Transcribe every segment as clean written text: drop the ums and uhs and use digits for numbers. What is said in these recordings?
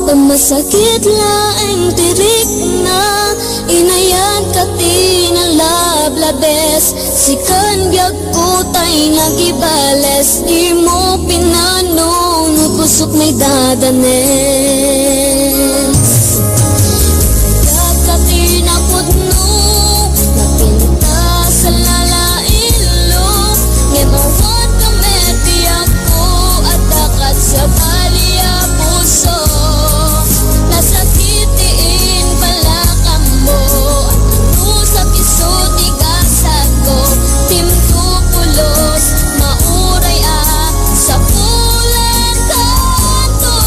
Pamasakit laing tirik na inayan ka tinalablabes. Sikan biag kutay nagibales. Di mo pinanong nupusok may dadanes. Kaya ka tinapudno napinta sa lalailo. Ngemawad ka metiyak ko at dakat sa baliya puso. Nasakitiin pala ka mo. Ano sa kisot igasad ko. Timtupulos mauray sa pulan kanto.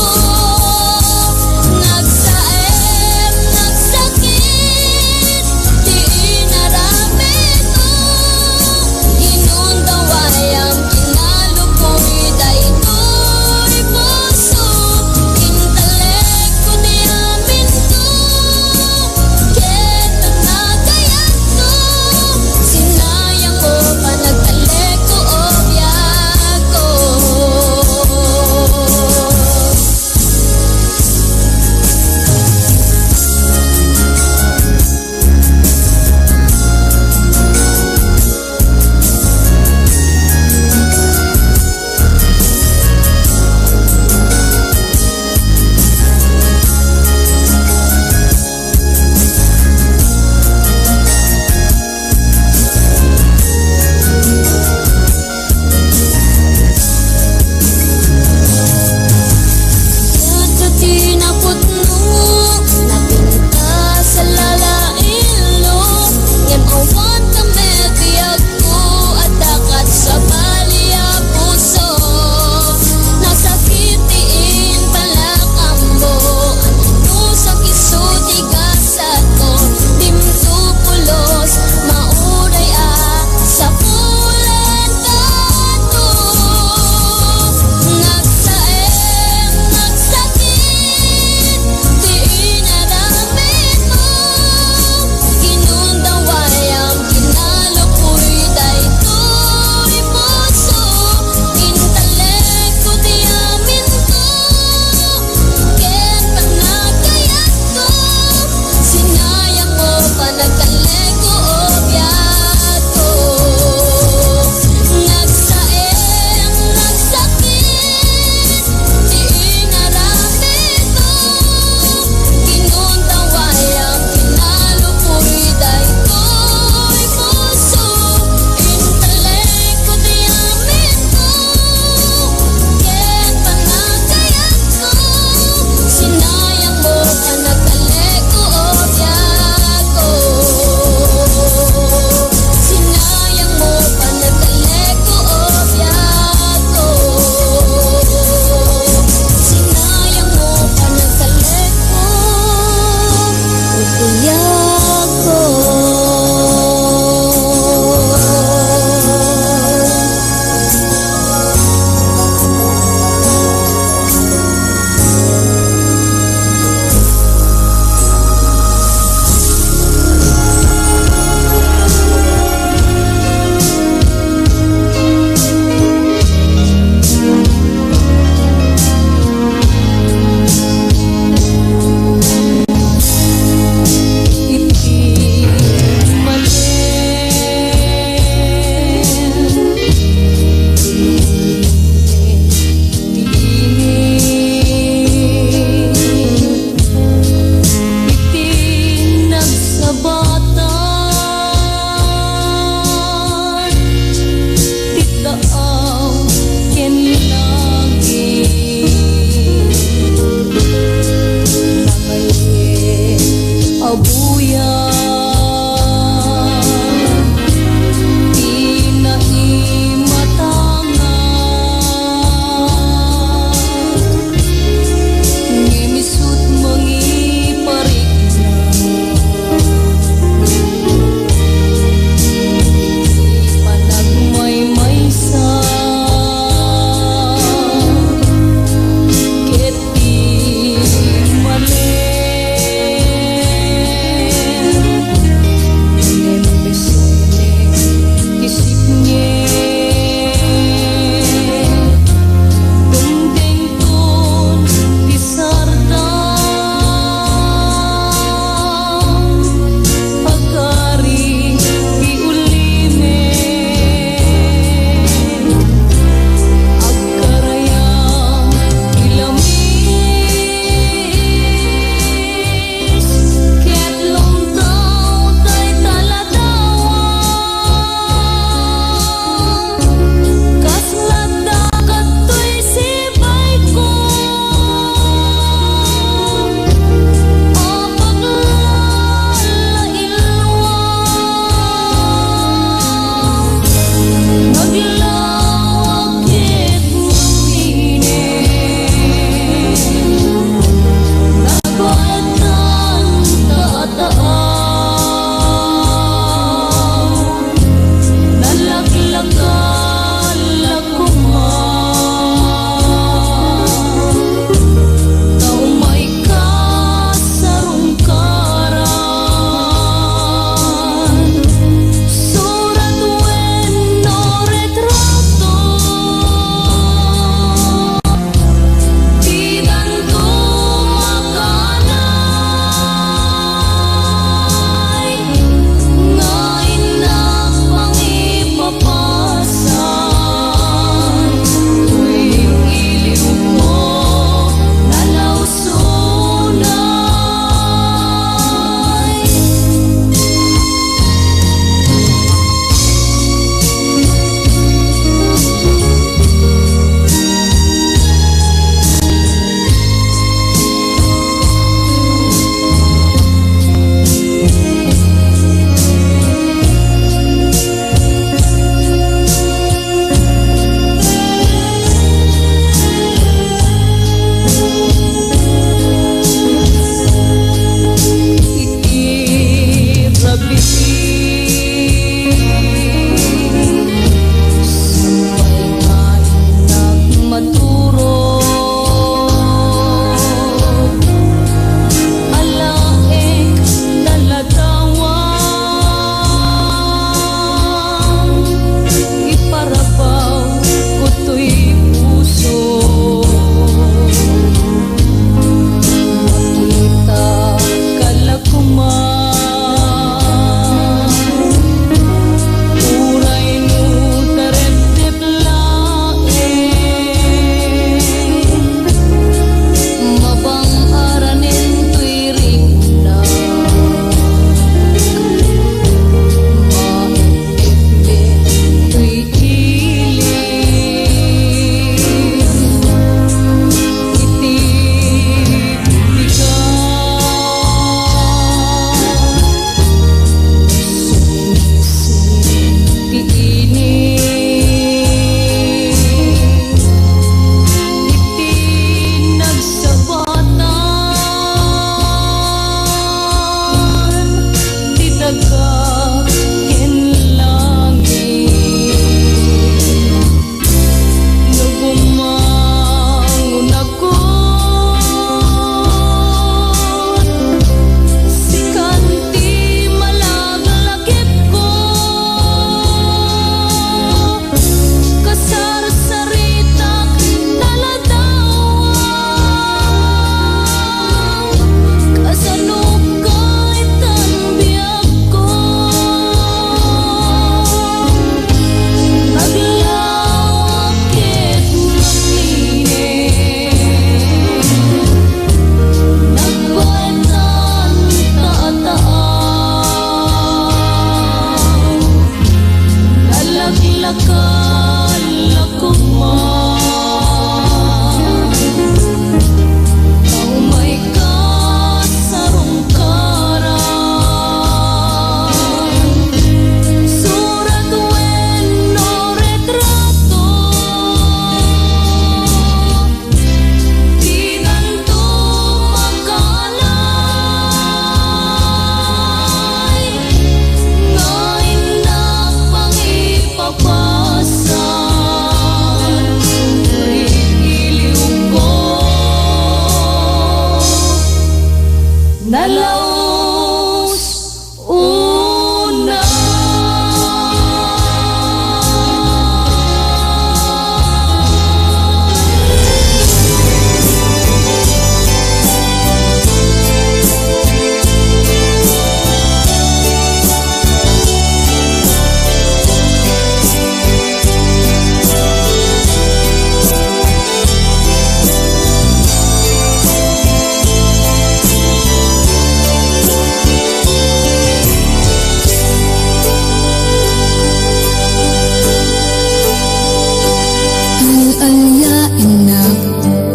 akala ko man ang may kasarungkaran. Surat bueno retrato, di ganito makalay nga inak pang ipapasan kay iliw ko. Nalaos una. Al-alyain na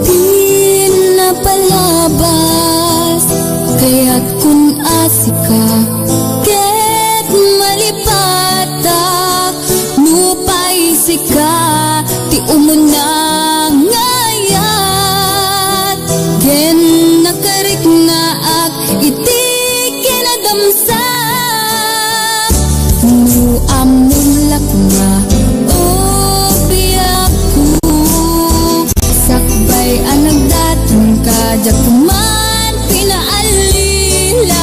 pinapalabas, kaya't kun asika ket malipatak nupay sika ti umuna ngayat gen nakarik na ak iti kinadamsak nu amulak nga o biyaku sakbay anag datong kajak kuman pinaalilaw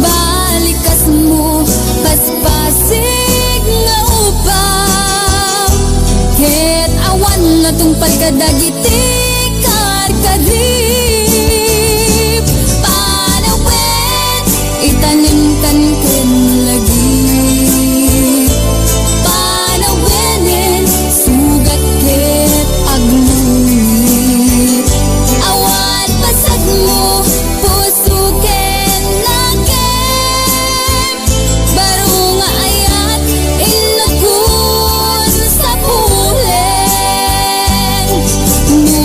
balikas mo paspasig nga upaw ket awan na tong pagkadagiti karkarib panawet itanim kan ken lagi panawenen sugat ket agluit awan pasag mo puso ken naken baro nga ayat inakun sa pulen nu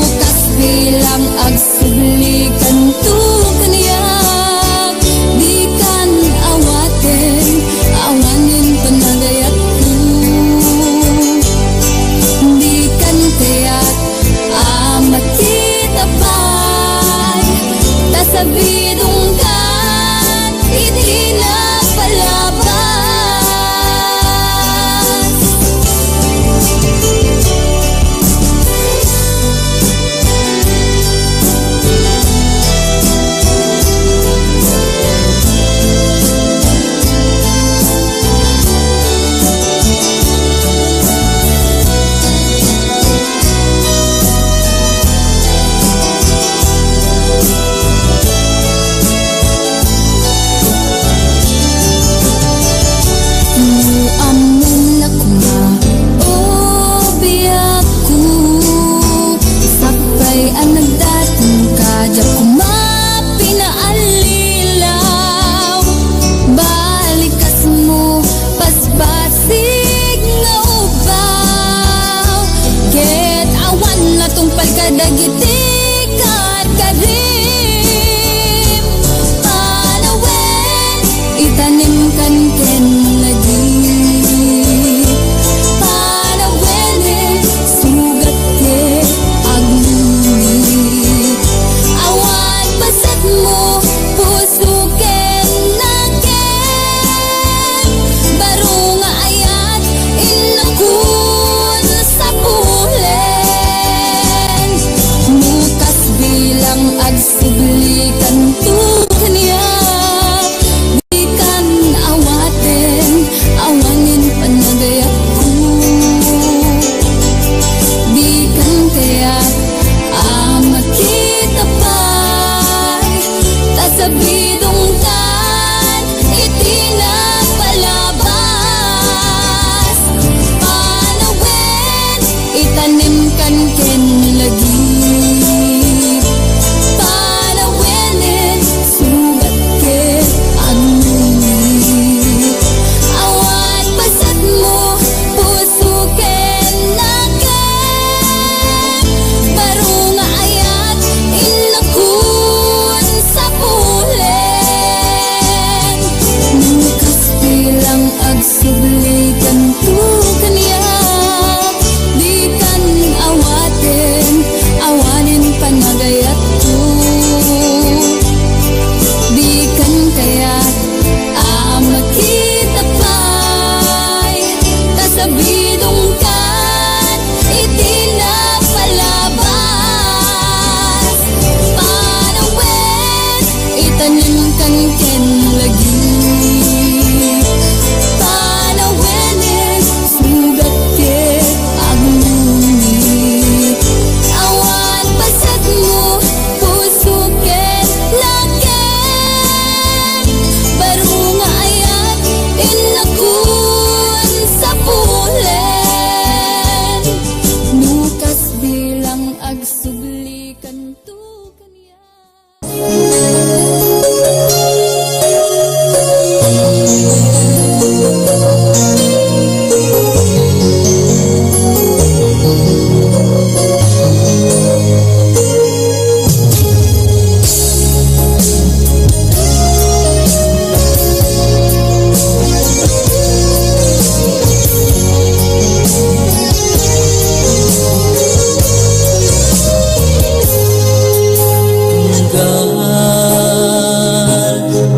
agsubli kanto kaniya. Di kan awanin panagayat ko. Di kan kaya't makita pa'y kasabidong kan itinapalabas. Panawin itanim kan ken lagi. Panawin sugat ke aguni. Awan pasat mo puso ken laken. Baru nga ayat inakun sa pulen. Nukas bilang agsubli kanto kaniya.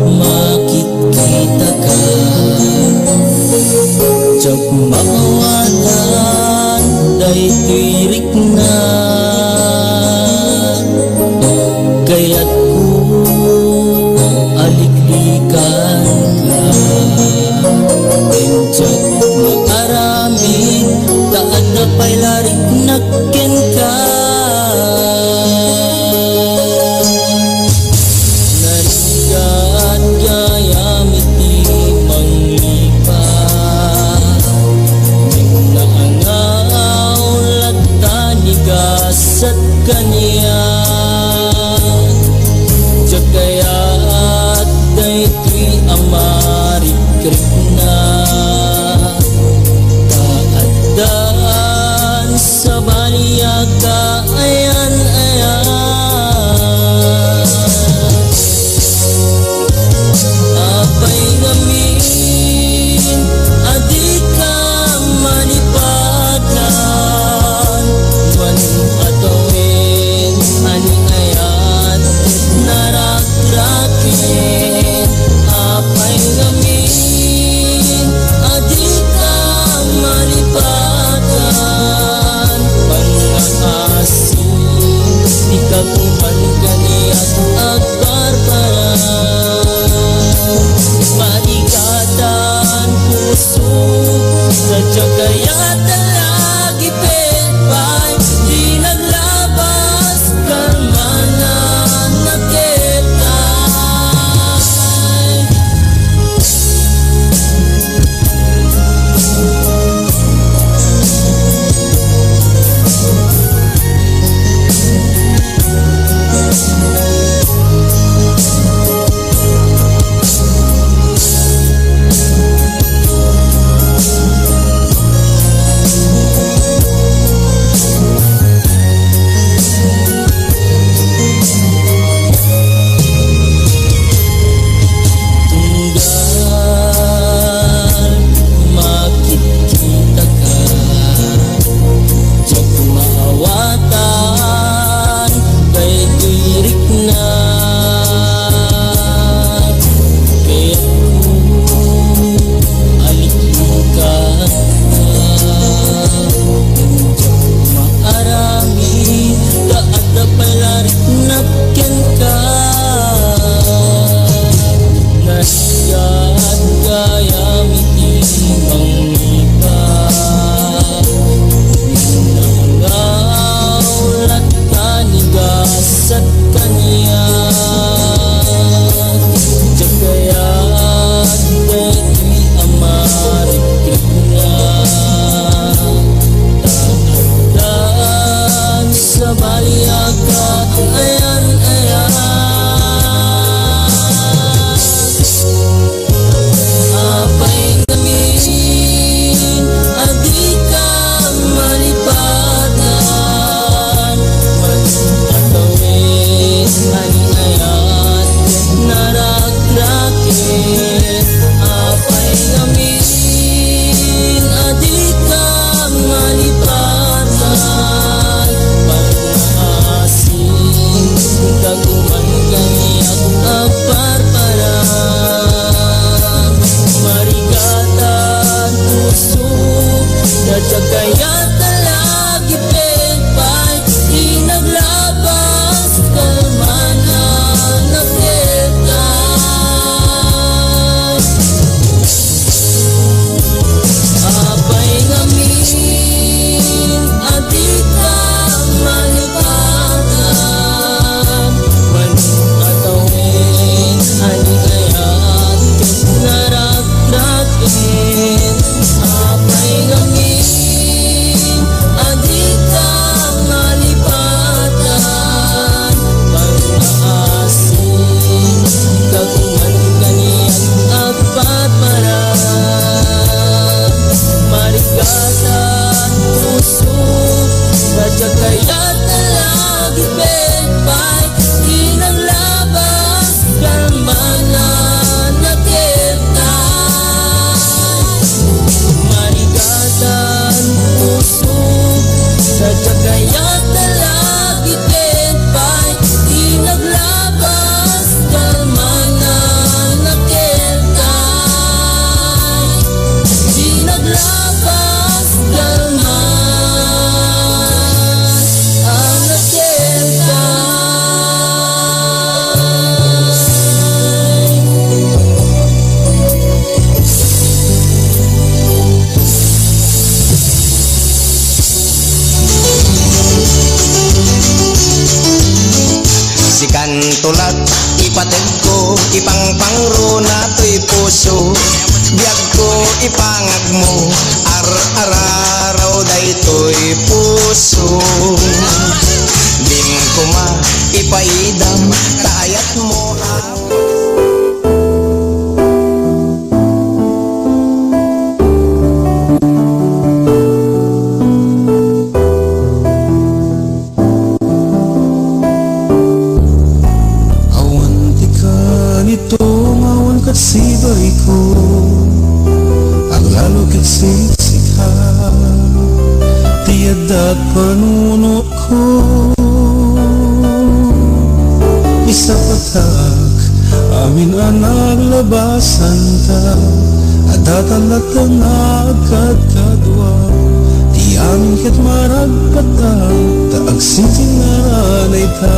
Makit kita ka jak mawatan day tirik na kaya't ko aliklikan ka enjak maaraming taad na pa'y larik nakken ka. Narigat gayamit di manglipat ning naangaw latanigasat kaniya. Jagayat day tuy amari kripna taaddan sa bali sulat ipatid ko ipangpangro na to'y puso biyag ko ipangag mo ar-araraw daytoy puso dim ko ma ipaidam tayat mo sibay ko ang lalo kitsiksikha tiyadat panuno ko isa patak amin ang naglabasan ta adatalat ang nagkadkadwa di amin kat maragpatang taag sintingaranay ta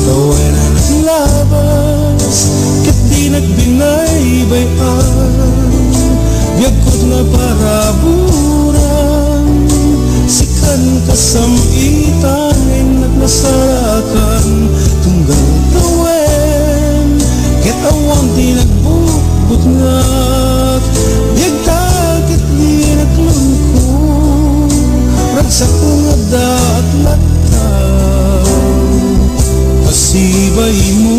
kaway na naglabas kat di nagbinay bayan biyagkot na paraburan sikan kasamitan ay nagmasarakan tunggal tawen ket awan di nagbukbut ngak biyag takit di naglungko ragsak ko nga daat lataw pasibay mo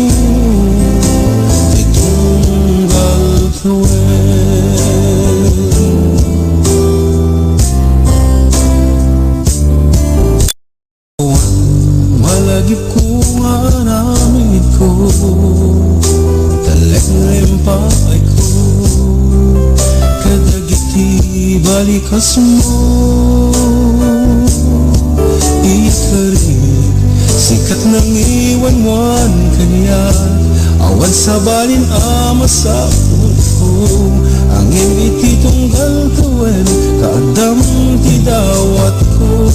malagip ko nga namin ko talek ngayon pa ay ko kadagiti balikas mo ikarit sikat nang iwan-wan kanya awan sa balin ama sa puto angin ititunggal kawen kaadam tidawat ko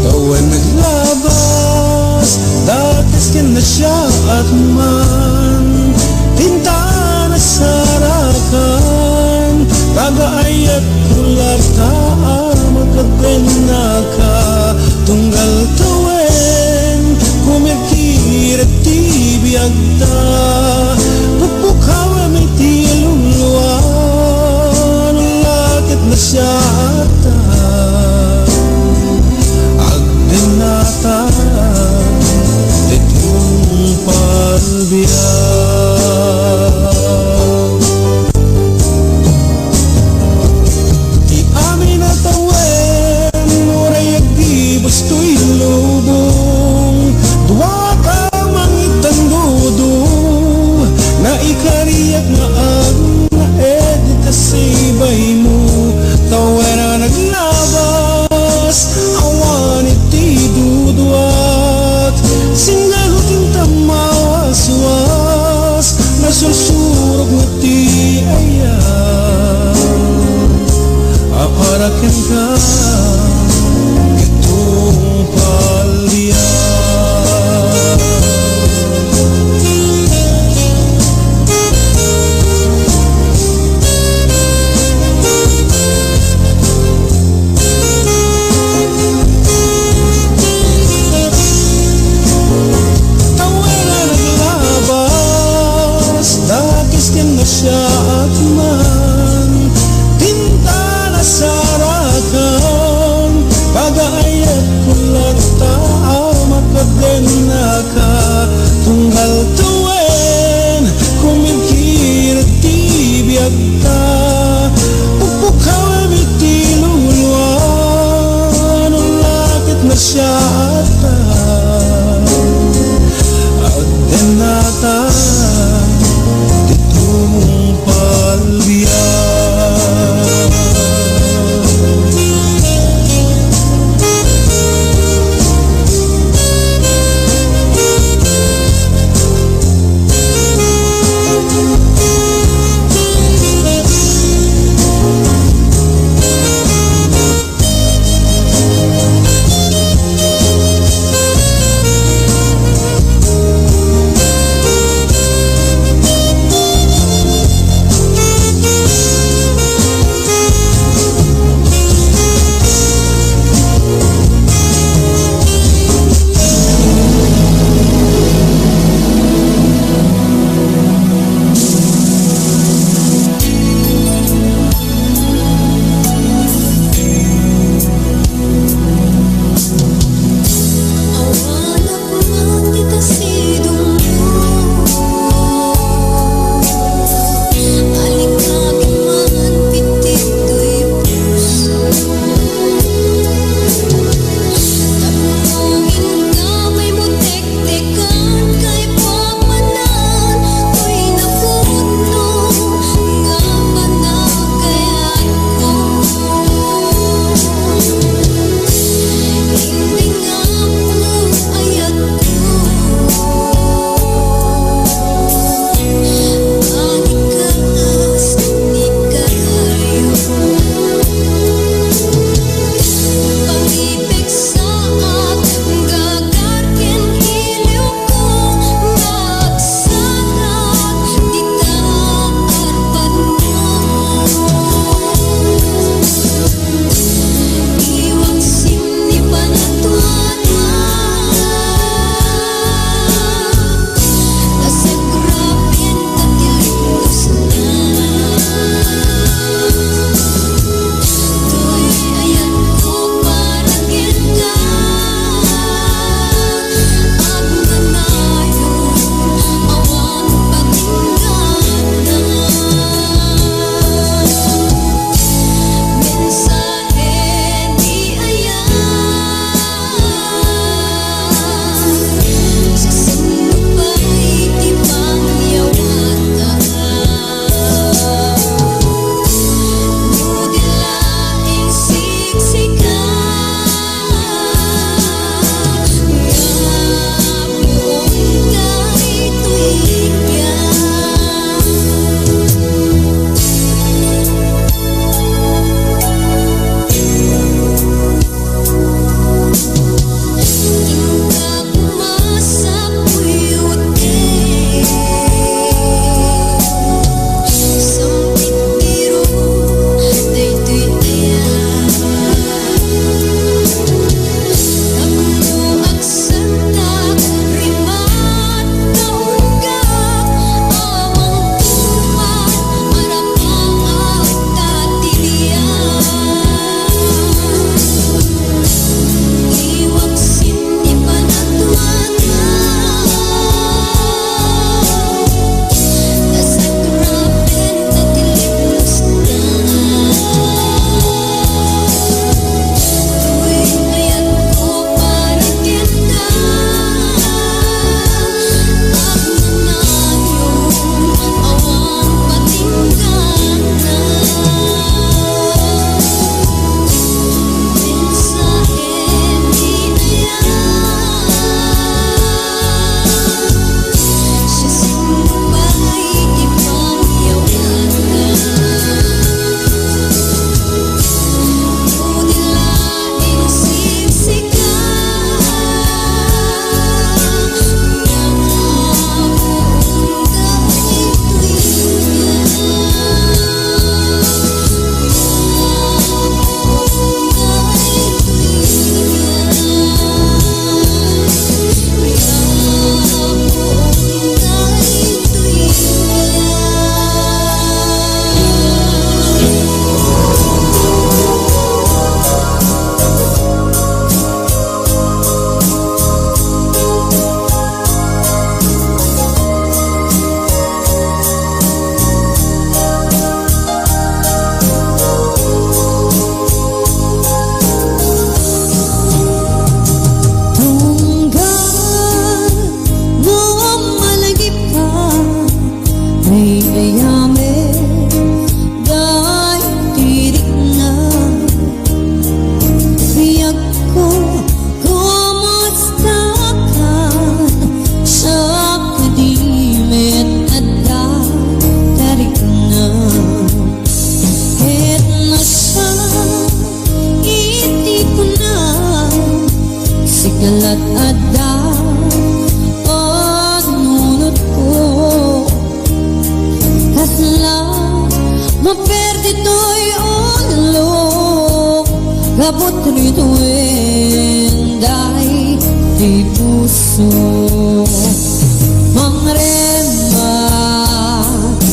kawen naglabas datas ken na siya at man tinta na sarakan kagaayat kulat ka magkatwen na ka tunggal kawen kumirkirat tibiyag ta pupukawa may tiluluan lakit na siya ata agdenata itong palbiyan di amin natawen uray agdi bastoy lubong duwa ka mangitang dudo na ikariyak na ang naedit na sibay mo tawen na naglabas awan iti duduat singgaluting tamawas-was nasursurog na ti ayan aparaken ka itong palbiyan siya at man tinta na sarakan Labot nito enday di puso mangrema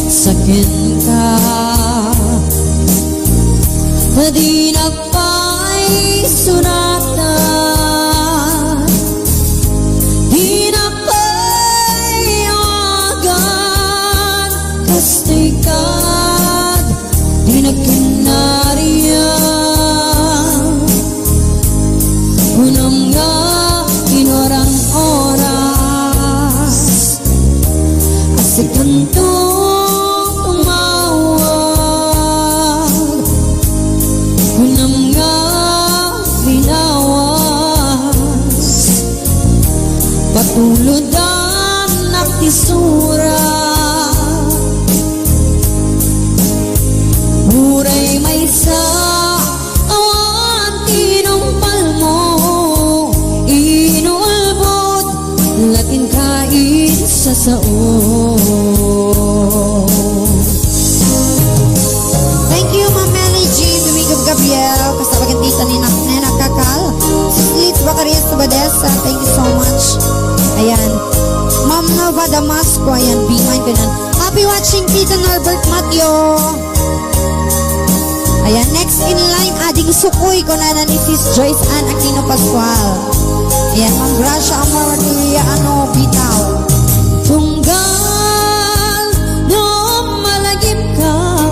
sakin ka di napay sunatan di napay agan kastikad di nagkinariyan unang nga inorang oras asikanto tuludan naktisura Uray may sa awan tinumpal mo inulbod latin kain sa sao. Thank you Ma'am Melly G, Domingo Gabriel, kasama kantita ni Nena Kakal, Slits Bacarias Badesa, thank you so much. Ayan, Ma'am Nova Damasco, ayan, be mine ka nan. Happy watching, Tita Norbert Mateo. Ayan, next in line, ading sukoy ko na ni Sis Joyce Ann Aquino Pascual. Ayan, Ma'am Gracia Amaria, bitaw. Tunggal no malagip ka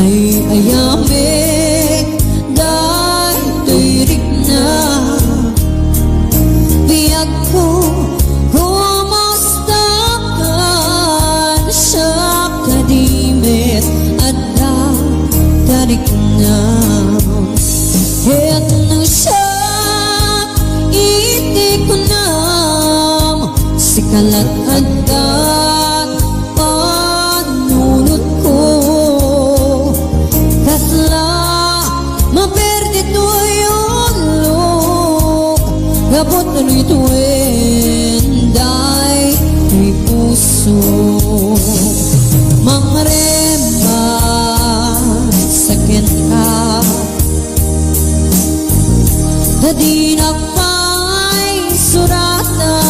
ay ayamik dahil tuirik na biyag ko kumusta ka sa kadimit at tarik na het no siya iti ko na sikalat agad panunod ko kasla maperde to yung look gabot na ito enday di puso mangrema sakit ka dadi na pa'y suratan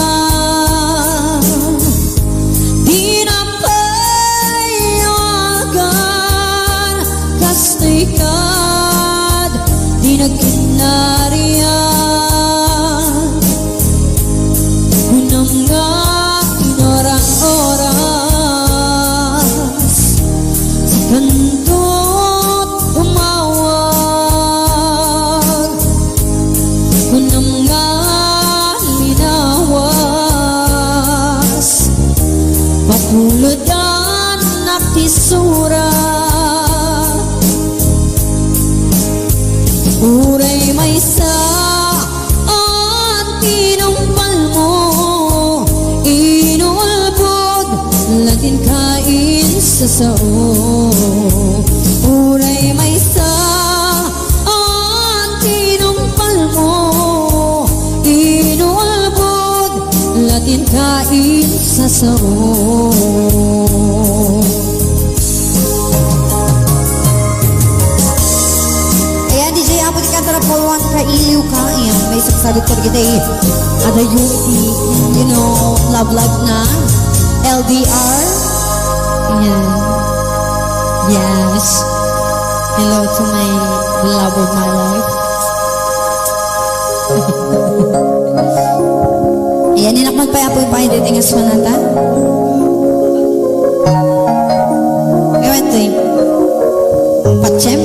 di na pa'y agan kastikad di nagkinarian unang nga inorang oras sa kanto't umawag unang nga linawas patuludan naktisura uray may sa at tinumpal mo inulbod latin kain sa sao uray may sa at tinumpal mo inulbod latin kain sa sao. Puluhan ka iliw ka, ayan, may sasagot ko kita ada unity, love life na, LDR, ayan, yes, hello to my love of my life. Ayan, inak magpayapoy pa hindi tingas manata. Gawin to Patchem.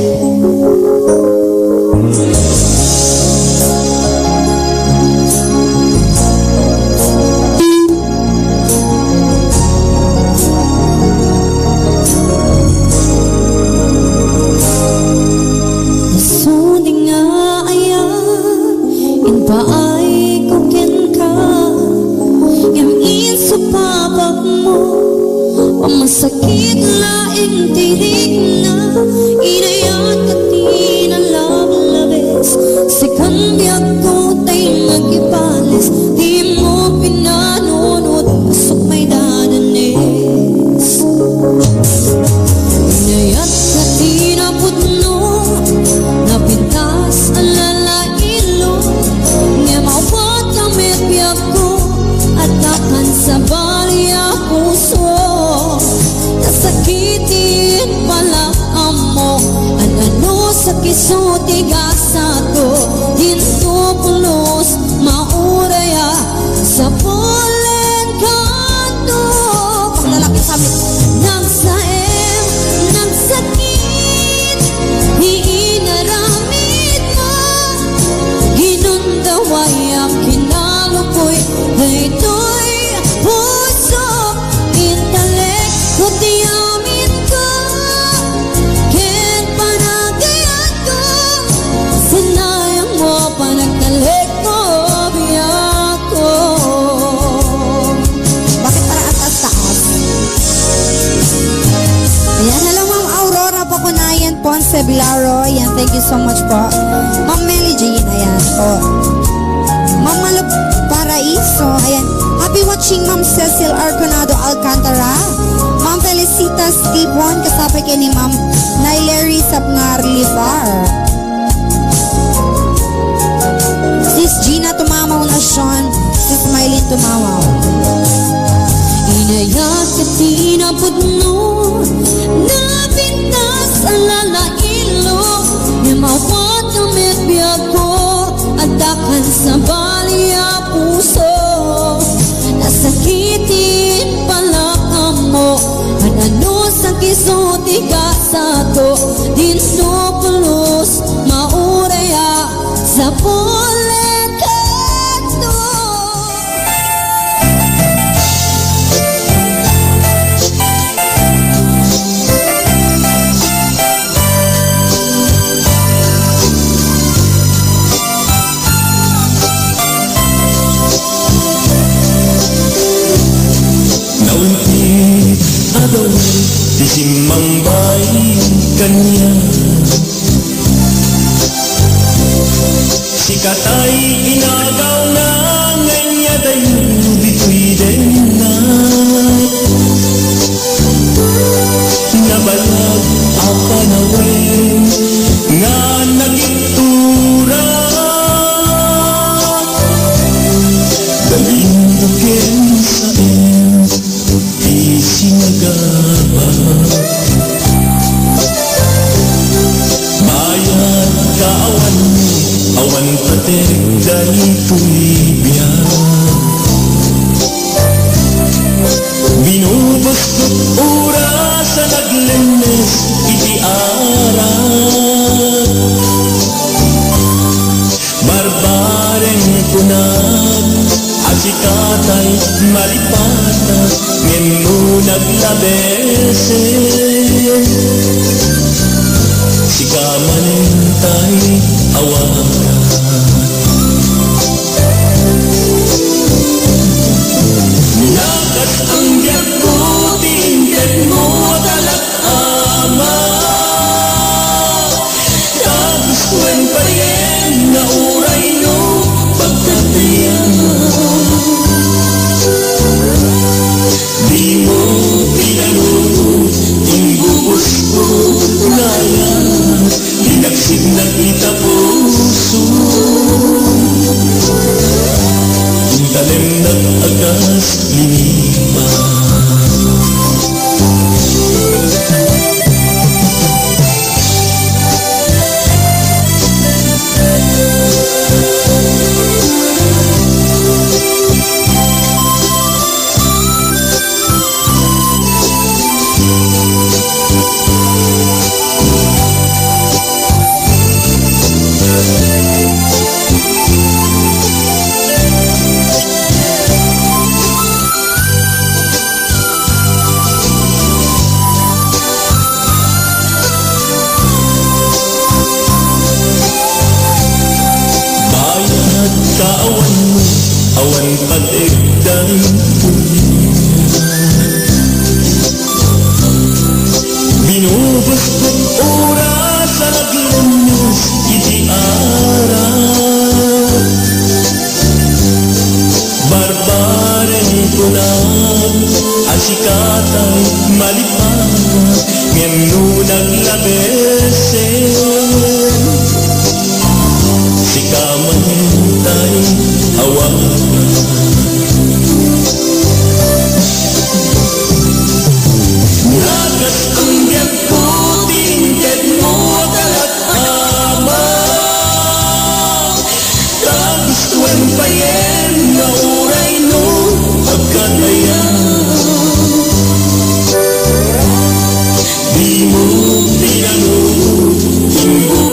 Masakit laing tirik na inayat at tinalab-labes si kambiyak ko tay magipalis di mo pinanunod pasok may dadanes inayat at tinaputno napintas kisuti gasato Dinto pulos mauraya sa pulen kanto Paglalaki sa amin Nagsaem, nagsakit Iinaramid mo Ginundaway ang kinalupoy Ito'y puso Intalek ko tiyamin ko Ken panagayat ko Sinayang mo panagtalek ko biyak ko Bakit para atas-taas? Ayan, hello Ma'am Aurora Pakunayan Ponce Vilaro. Ayan, thank you so much po. Ma'am Melly Jean, ayan po. Ma'am Malup Paraiso, ayan. Happy watching Ma'am Cecil Arconado Alcantara. Ma'am Felicita Stepon, kasapay kay ni Ma'am Naileri Sapngar Livar. Sis Gina Tumamaw na Sean, Sis Mylene Tumamaw. Inayat ka tinapudno Napintas ang lalailo Nimawat ang medbiyag ko Adakan sa baliya puso Nasakitin pala ka mo Anano sa kisuti ka sa to Dinto pulos mauraya Sa pulen kanto Naunti adawin di simbang bayi kanya Sikatay inagaw na nganya dayo dito'y denay Nabalag apa nawen nga nagitura Dalindukin sa di sinagaba Bayan kaawan awan patek ganito'y biyak Binubos ko't oras sa naglenes iti arat Barbaren kunat asikatay malipata Ngenu naglabese Sika manentay awakan Nakat ang biyak ko tinted mo talak ama Tapos kwen pa rin na uray no pagkatayan Di mo pinanood, inggubos ko unayan Hinaksid na kita puso Intalem nag-agas linipan Kaawan mo, awan patigdan Binubos ko't oras sa naglunas iti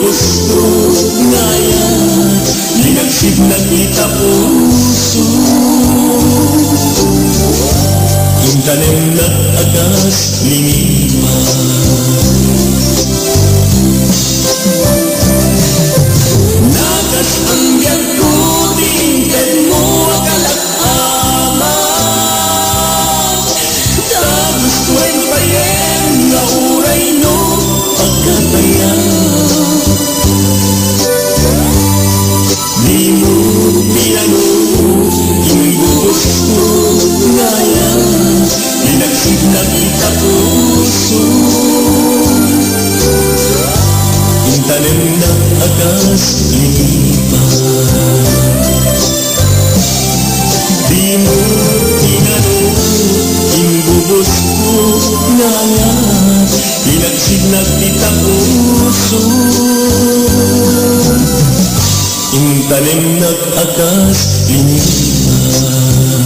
Inggubos ko ngayon, linagsig na kita puso. Yung tanim na agas linipan, nagas ang biyak ko, tingkad mo akalak-aman. Tapos tuwing payen na uray no pagkataya. Di mo pinano, inggubos ko ngayon, linagsig na kita puso. Yung tanim na agas linipan, di mo pinano, inggubos ko ngayon, linagsig na kita puso. Yung tanim na agas linipan.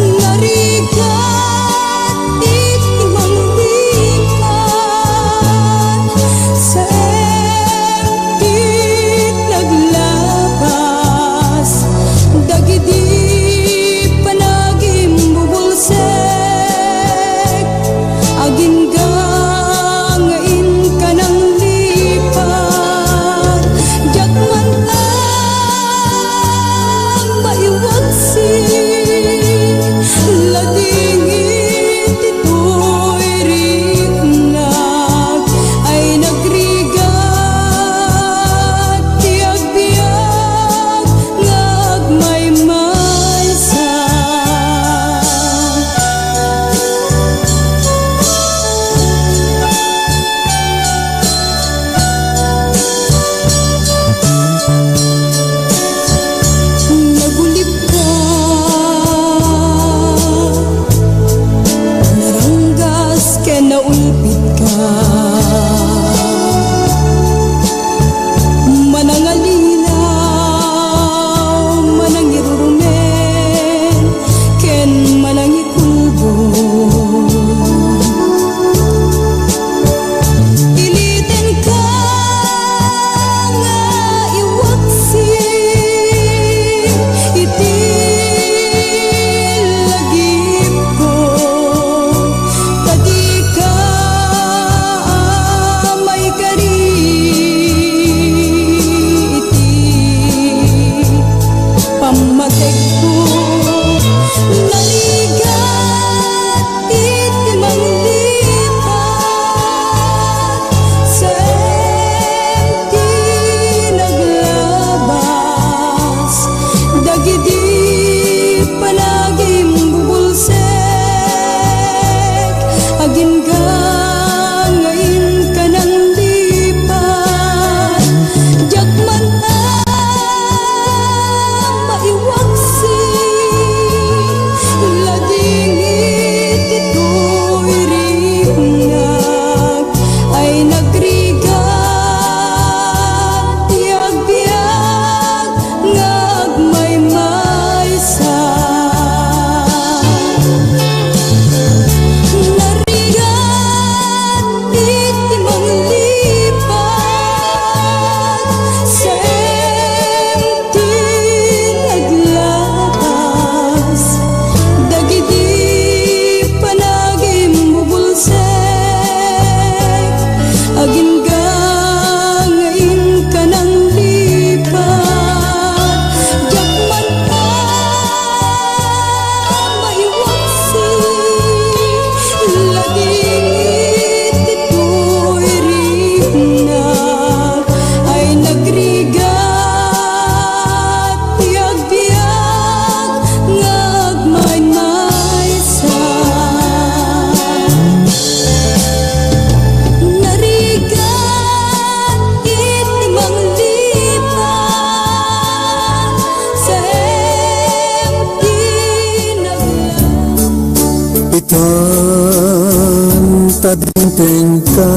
Narig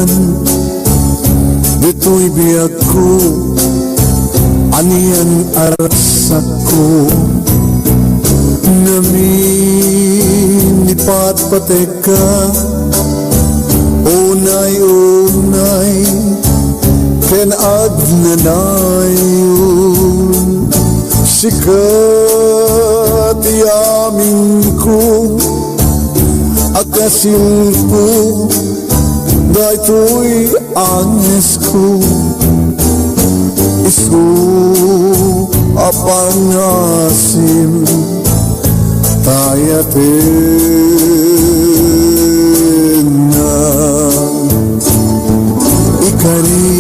anian dito'y biyag ko, anian arasak ko. Namin ipatpatay ka, unay-unay ken agnanayon. Sikat yamin ko, akasil ko, daytoy angis ko. Isu apangasim tayatin na ikari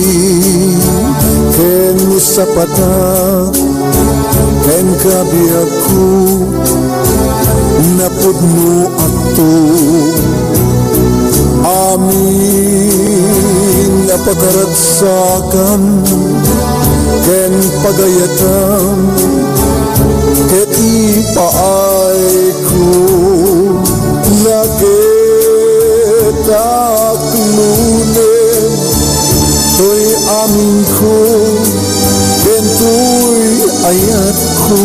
ken sapata ken kabiyaku napudno akto amin napakaratsakan ken pagayatan ket ipaay ko nakitaklune to'y amin ko ken to'y ayat ko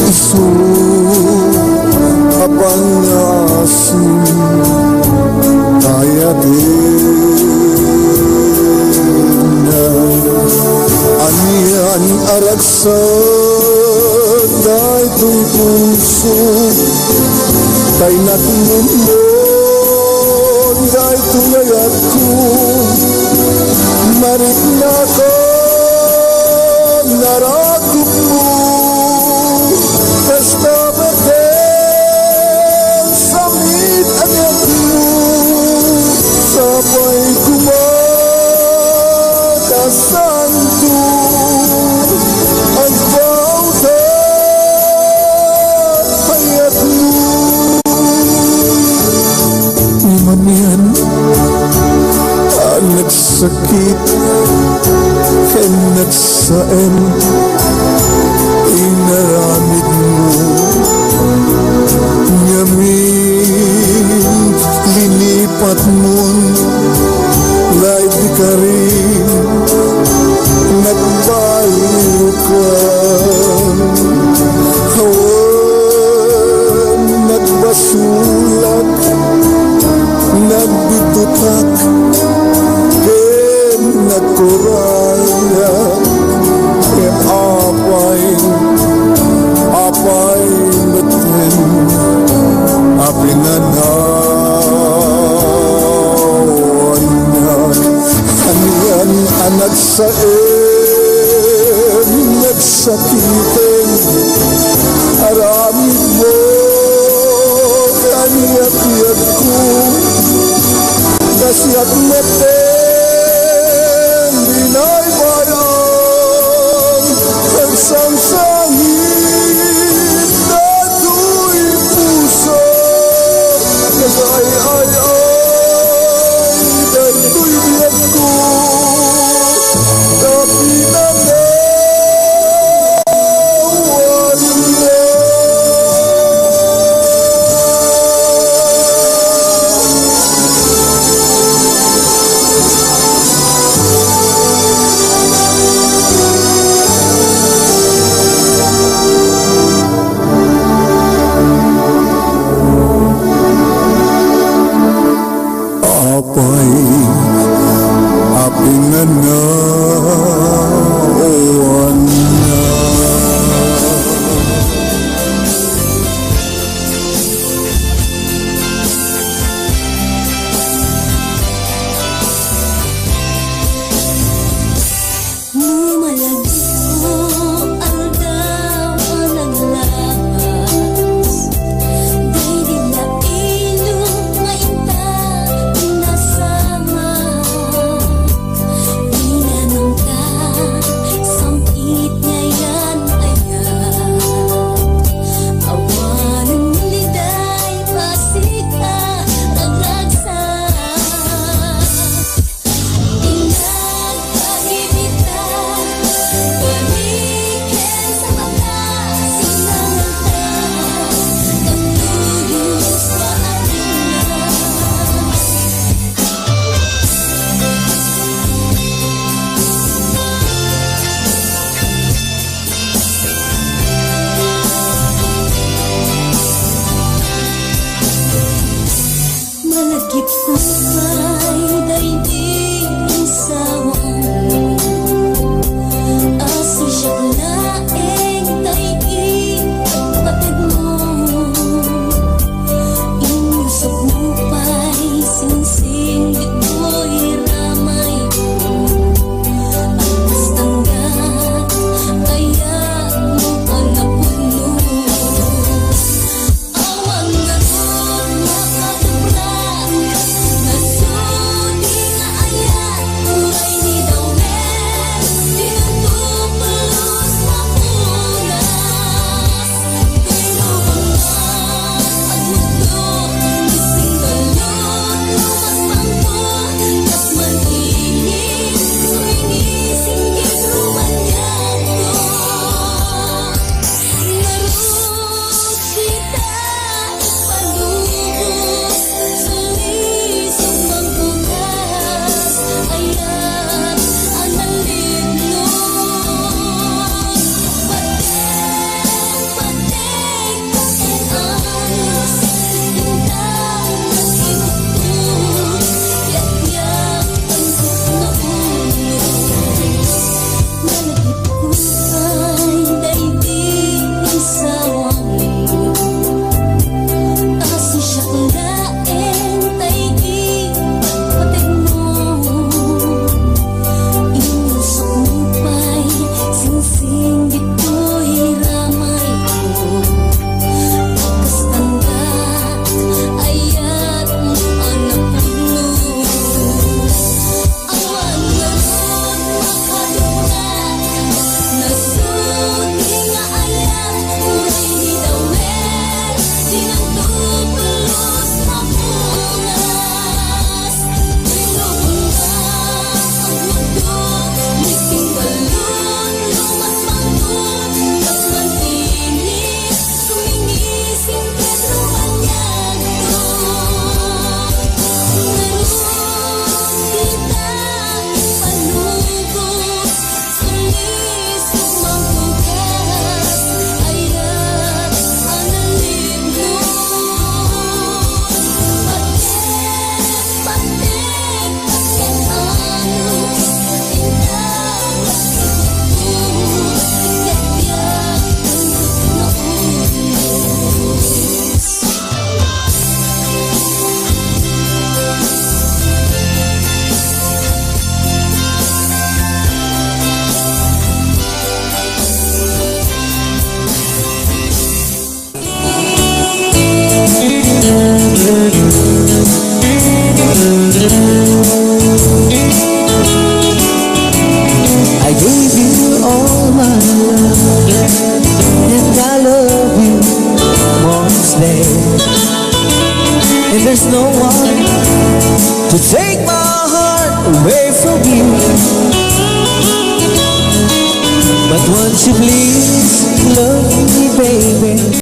isu apangasim tayatin na anian aragsan daytoy puso tay natnumon daytoy ayat ko marit na ko narakop mo basta baten samit ayat mo sabay kumakasanto ang bawda ayat mo. Iman yan ang nagsakit ken nagsaen inaramid mo ngamin linipat mon laid di ka rin nagbaliw ka hawan nagbasulat nagbitutak ken nagkuraya ken apay beten apinanawan anian anak saen nagsakiten aramid mo kaniyat-yat ko kasyat meten dinay barang nagsangsangit dato'y puso nagay-ay-ay dato'y biyag ko kapinanawan na. Apay apinanawan na. Lumalagso ang daw ang naglabas Di nila ilong ngainta pinasama Tinanong ka, sampi nagkupay daigdig ang sawang aso siya laeng daigdig pagpatid mo inyo sa kupay singsing ito'y ramay ko at kastanggat kaya mo ang napuno awan nga ron makatuplan nasudi nga ayat turay ni Dawel tinutupulos mapunas tinubungan pagmundo ising galon lumas pangkon kas maningin suinising kinrumanyan ko narod kita ipalubos sulisog mangkukas ayat analidnon patek patek anos intang nagibukod yat-yat ang nauno nalagipupay daigdig ang sawang aso siya laeng daigdig pagpatid mo inyo sa kupay singsing ito'y ramay ko pagkastanggat ayat mo ang napuno awan nga ron makaduplan nasudi nga ayat turay ni Dawel tinutupulos mapunas tinubungan pagmundo mising galon lumas pangkon kas mantinis sumingising Pedro Maniago narod kita ipalubos sulisog mangkukas ayat analidnon patek patek patek anos intang nagibukod yat-yat ang nauno I gave you all my love, and I love you more today. And there's no one to take my heart away from you. But won't you please love me, baby?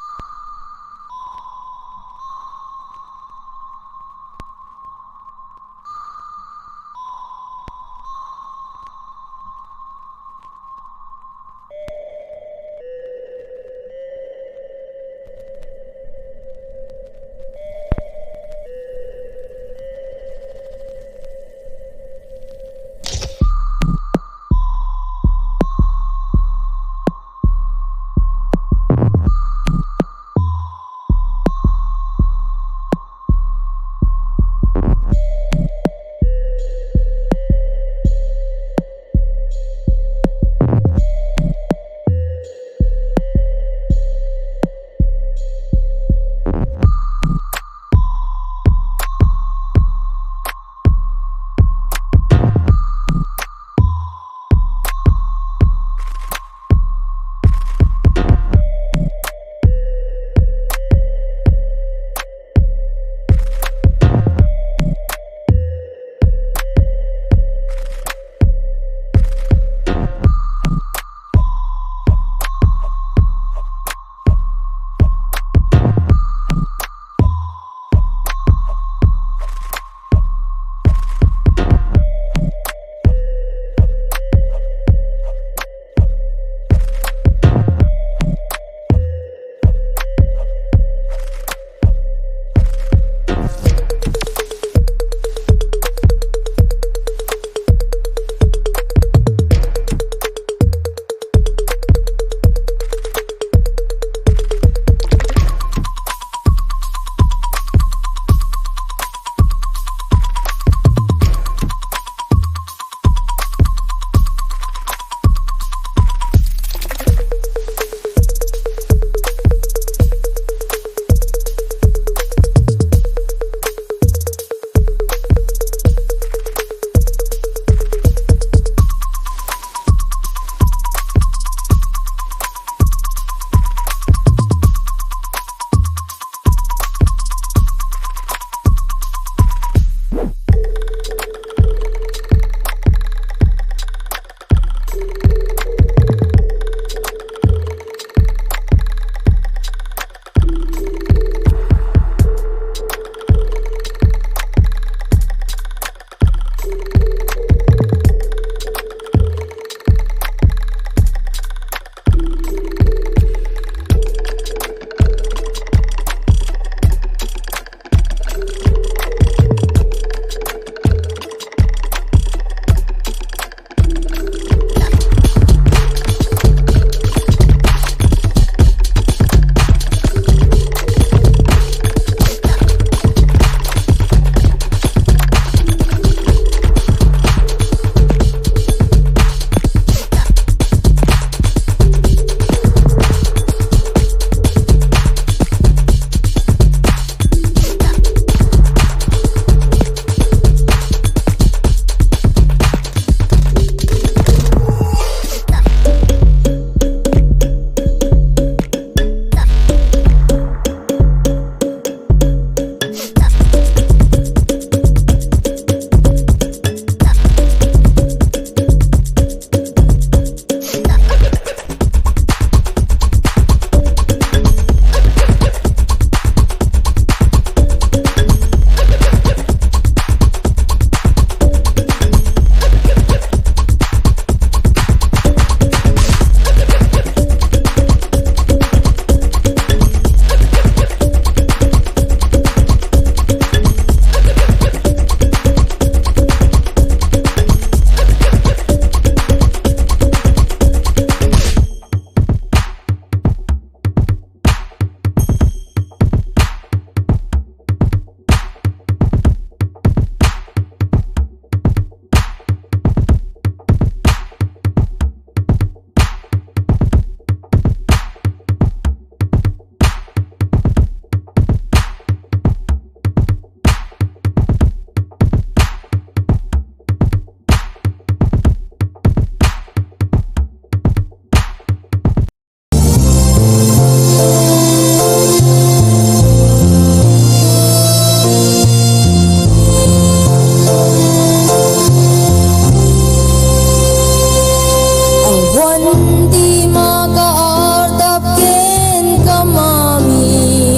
Wan di makaartap ken kamami,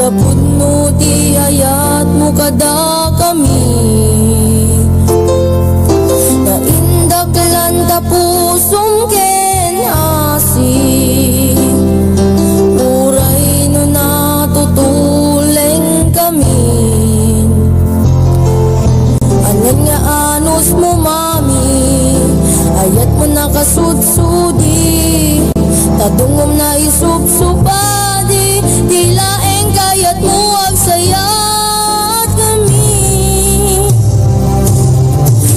tapod no ti ayat mo kada kami. Naindaklan tapusong ken asi, uray no natutuleng kami. Anan nga anos mo mami, ayat mo nakasudsudi, tadungom na isupsupadi, tilaeng kayat mo agsayat kami.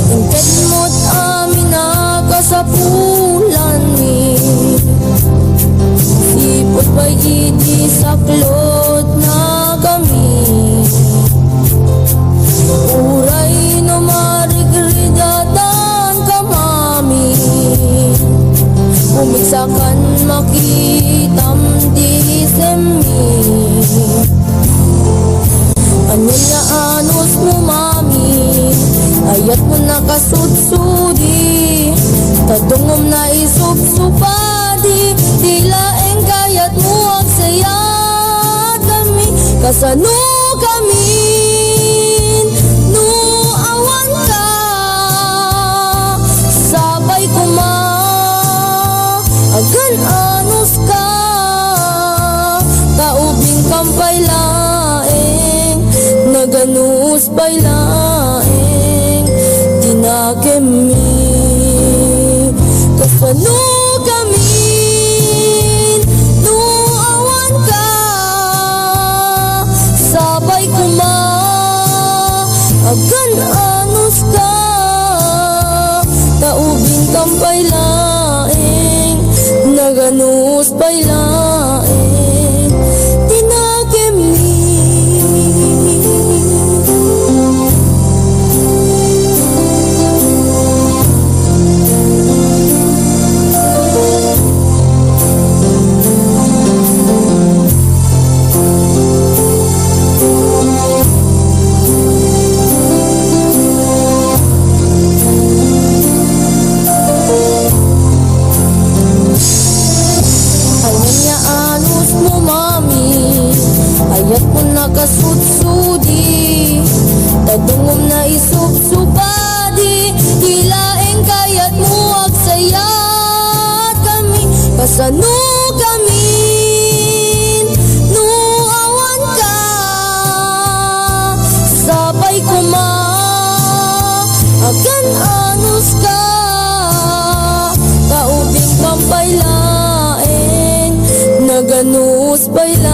Ingkad mo't amin na kasapulan ni, sipot pa'y iti saklot na kami. Uray no marigridatan ka mami, umiksakan makitam di semi. Ano nga anos mo mami, ayat mo nakasudsudi, tadungom na isupsupadi, tilaeng kayat mo agsayat kami. Kasano kami no awan ka, sabay kuma agan anos ka, kaubing kampay laeng, naganus pay laeng, tinakemi. Kasano kami no awan ka, sabay kuma agan anos ka, kaubing kampay laeng, naganus pay laeng, tinakemi. Ayat mo nakasudsudi, tadungom na isupsupadi, tilaeng kayat mo agsayat kami. Kasano kami no awan ka, sabay kuma agan anos ka, kaubing kampay laeng, naganus pay laeng.